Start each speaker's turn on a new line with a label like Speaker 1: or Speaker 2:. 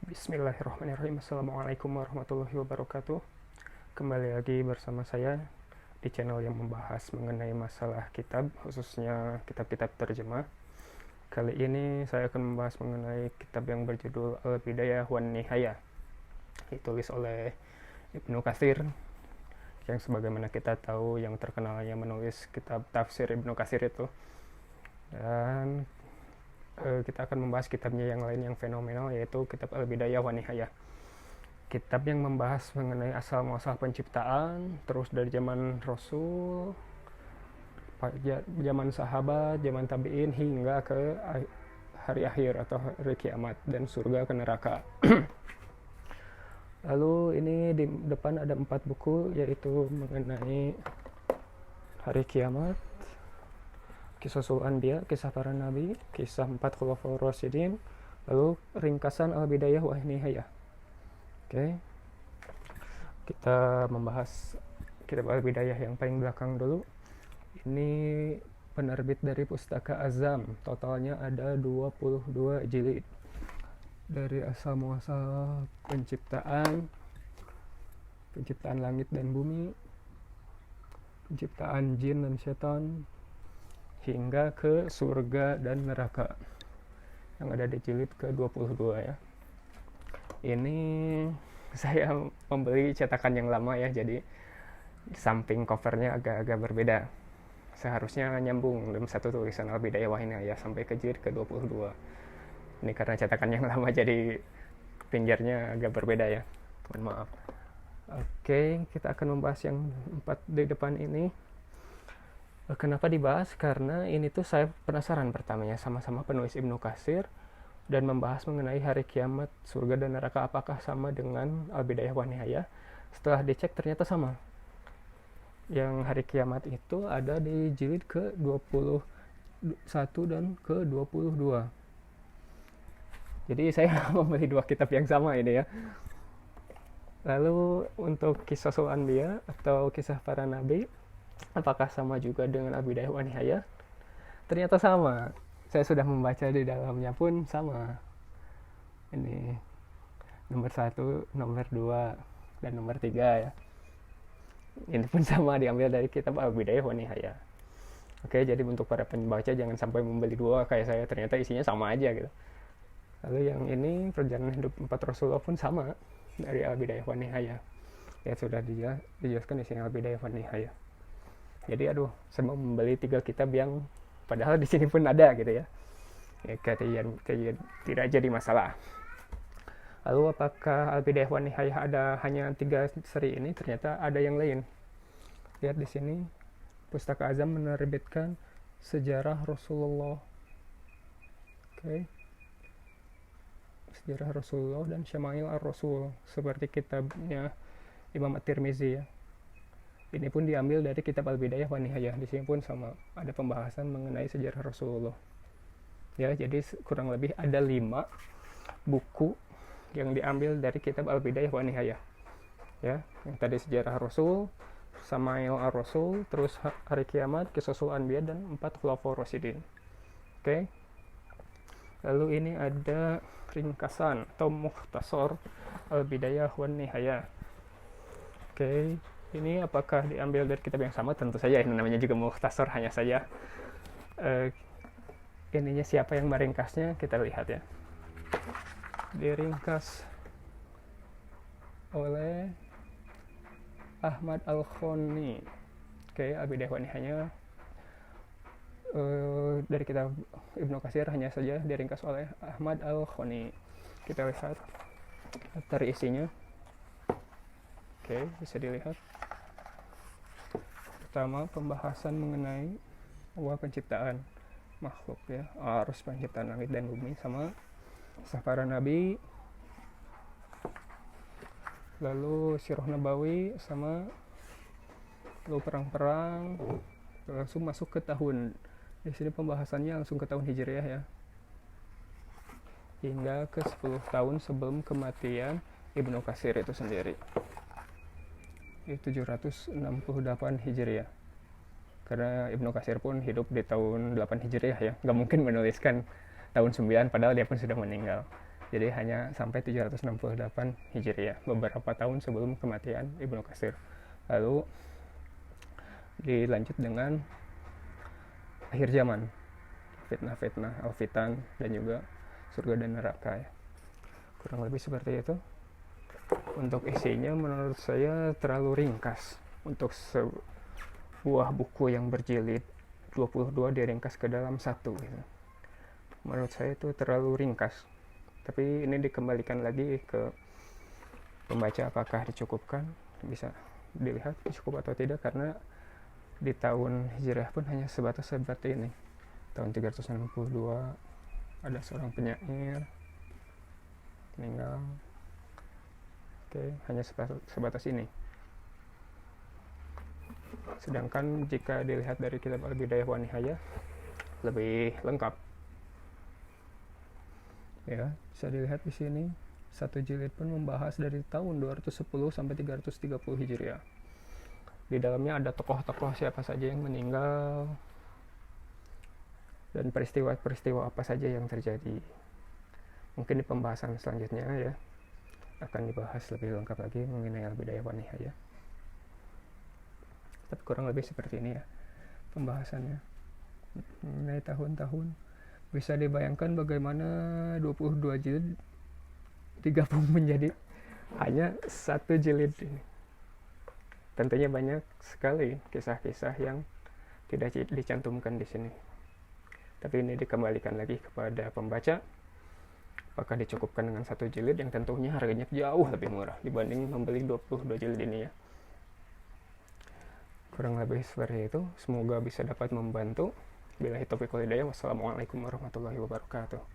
Speaker 1: Bismillahirrahmanirrahim. Assalamualaikum warahmatullahi wabarakatuh. Kembali lagi bersama saya di channel yang membahas mengenai masalah kitab, khususnya kitab-kitab terjemah. Kali ini saya akan membahas mengenai kitab yang berjudul Al-Bidayah wan Nihayah, ditulis oleh Ibnu Katsir, yang sebagaimana kita tahu yang terkenalnya menulis kitab tafsir Ibnu Katsir itu. Dan kita akan membahas kitabnya yang lain yang fenomenal, yaitu kitab Al-Bidayah wan Nihayah. Kitab yang membahas mengenai asal muasal penciptaan, terus dari zaman Rasul, zaman sahabat, zaman tabi'in, hingga ke hari akhir atau hari kiamat dan surga ke neraka. Lalu ini di depan ada 4 buku, yaitu mengenai hari kiamat, kisah Anbiya, kisah para nabi, kisah 4 khulafaur rasyidin, lalu ringkasan Al-Bidayah wan Nihayah. Oke. Kita membahas kitab Al-Bidayah yang paling belakang dulu. Ini penerbit dari Pustaka Azam. Totalnya ada 22 jilid. Dari asal muasal penciptaan langit dan bumi, penciptaan jin dan setan, hingga ke surga dan neraka, yang ada di jilid ke-22 ya. Ini saya membeli cetakan yang lama ya, jadi samping covernya agak-agak berbeda. Seharusnya nyambung dalam satu tulisan Al-Bidayah wan Nihayah sampai ke jilid ke-22. Ini karena cetakan yang lama jadi pinggirnya agak berbeda ya. Mohon maaf. Oke, kita akan membahas yang 4 di depan ini. Kenapa dibahas? Karena ini tuh saya penasaran pertamanya, sama-sama penulis Ibnu Katsir dan membahas mengenai hari kiamat, surga dan neraka, apakah sama dengan Al-Bidayah wan Nihayah. Setelah dicek ternyata sama. Yang hari kiamat itu ada di jilid ke-21 dan ke-22. Jadi saya membeli 2 kitab yang sama ini ya. Lalu untuk kisah Anbiya atau kisah para nabi, apakah sama juga dengan Al-Bidayah wan Nihayah? Ternyata sama. Saya sudah membaca di dalamnya pun sama. Ini nomor 1, nomor 2, dan nomor 3 ya. Ini pun sama, diambil dari kitab Al-Bidayah wan Nihayah. Oke, jadi untuk para pembaca jangan sampai membeli 2 kayak saya, ternyata isinya sama aja gitu. Lalu yang ini perjalanan hidup 4 Rasulullah pun sama, dari Al-Bidayah wan Nihayah. Ya sudah dijelaskan di sini Al-Bidayah wan Nihayah. Jadi saya mau membeli 3 kitab yang padahal di sini pun ada gitu ya. Tidak jadi masalah. Lalu apakah Al-Bidayah wan Nihayah ada hanya 3 seri ini? Ternyata ada yang lain. Lihat di sini, Pustaka Azam menerbitkan Sejarah Rasulullah. Oke. Sejarah Rasulullah dan Syama'il ar-Rasul, seperti kitabnya Imam At-Tirmizi ya. Ini pun diambil dari kitab Al-Bidayah wan Nihayah. Di sini pun sama, ada pembahasan mengenai sejarah Rasulullah. Ya, jadi kurang lebih ada 5 buku yang diambil dari kitab Al-Bidayah wan Nihayah. Ya, yang tadi sejarah Rasul, Syama'il ar-Rasul, terus hari kiamat, kisah Anbiya, dan 4 khulafaur rasyidin. Oke. Lalu ini ada ringkasan atau mukhtasar Al-Bidayah wan Nihayah. Oke. Ini apakah diambil dari kitab yang sama? Tentu saja, ini namanya juga mukhtasar, hanya saja ininya siapa yang meringkasnya kita lihat ya. Diringkas oleh Ahmad Al-Khoni. Oke, Al-Bidayah wan Nihayah dari kitab Ibnu Katsir hanya saja diringkas oleh Ahmad Al-Khoni. Kita lihat daftar isinya. Oke, bisa dilihat. Pertama, pembahasan mengenai penciptaan makhluk ya, arus penciptaan langit dan bumi, sama kisah para nabi, lalu sirah nabawi, sama lalu perang-perang, langsung masuk ke tahun. Di sini pembahasannya langsung ke tahun Hijriah ya, hingga ke 10 tahun sebelum kematian Ibnu Katsir itu sendiri. Di 768 Hijriah. Karena Ibnu Katsir pun hidup di tahun 8 Hijriah ya. Nggak mungkin menuliskan tahun 9 padahal dia pun sudah meninggal. Jadi hanya sampai 768 Hijriah, beberapa tahun sebelum kematian Ibnu Katsir. Lalu dilanjut dengan akhir zaman, fitnah-fitnah, alfitan, dan juga surga dan neraka ya. Kurang lebih seperti itu. Untuk isinya menurut saya terlalu ringkas untuk sebuah buku yang berjilid 22 diringkas ke dalam satu gitu. Menurut saya itu terlalu ringkas. Tapi ini dikembalikan lagi ke pembaca apakah dicukupkan, bisa dilihat cukup atau tidak, karena di tahun Hijriah pun hanya sebatas seperti ini. Tahun 362 ada seorang penyair meninggal. Oke, hanya sebatas ini. Sedangkan jika dilihat dari kitab Al-Bidayah wa Nihayah lebih lengkap. Ya, bisa dilihat di sini satu jilid pun membahas dari tahun 210 sampai 330 Hijriah. Di dalamnya ada tokoh-tokoh siapa saja yang meninggal dan peristiwa-peristiwa apa saja yang terjadi. Mungkin di pembahasan selanjutnya ya akan dibahas lebih lengkap lagi mengenai Al-Bidayah wa Nihayah. Tapi kurang lebih seperti ini ya pembahasannya mengenai tahun-tahun. Bisa dibayangkan bagaimana 22 jilid digabung menjadi hanya satu jilid ini. Tentunya banyak sekali kisah-kisah yang tidak dicantumkan di sini. Tapi ini dikembalikan lagi kepada pembaca. Apakah dicukupkan dengan satu jilid yang tentunya harganya jauh lebih murah dibanding membeli 22 jilid ini ya. Kurang lebih seperti itu. Semoga bisa dapat membantu. Billahi taufiq wal hidayah. Wassalamualaikum warahmatullahi wabarakatuh.